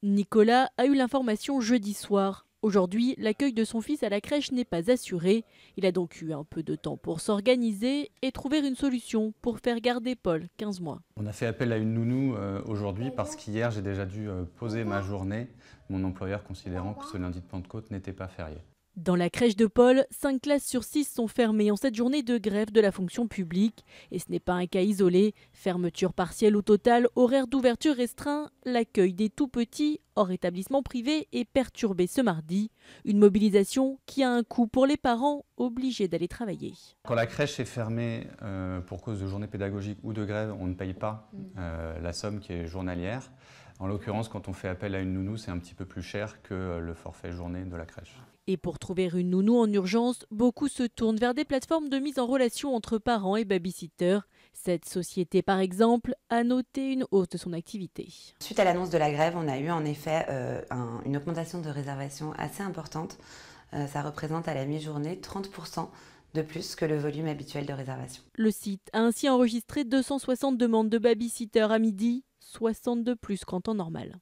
Nicolas a eu l'information jeudi soir. Aujourd'hui, l'accueil de son fils à la crèche n'est pas assuré. Il a donc eu un peu de temps pour s'organiser et trouver une solution pour faire garder Paul, 15 mois. On a fait appel à une nounou aujourd'hui parce qu'hier j'ai déjà dû poser ma journée, mon employeur considérant que ce lundi de Pentecôte n'était pas férié. Dans la crèche de Paul, 5 classes sur 6 sont fermées en cette journée de grève de la fonction publique. Et ce n'est pas un cas isolé. Fermeture partielle ou totale, horaire d'ouverture restreint, l'accueil des tout-petits hors établissement privé est perturbé ce mardi. Une mobilisation qui a un coût pour les parents obligés d'aller travailler. Quand la crèche est fermée pour cause de journée pédagogique ou de grève, on ne paye pas la somme qui est journalière. En l'occurrence, quand on fait appel à une nounou, c'est un petit peu plus cher que le forfait journée de la crèche. Et pour trouver une nounou en urgence, beaucoup se tournent vers des plateformes de mise en relation entre parents et babysitters. Cette société, par exemple, a noté une hausse de son activité. Suite à l'annonce de la grève, on a eu en effet une augmentation de réservation assez importante. Ça représente à la mi-journée 30% de plus que le volume habituel de réservation. Le site a ainsi enregistré 260 demandes de babysitters à midi, 60 de plus qu'en temps normal.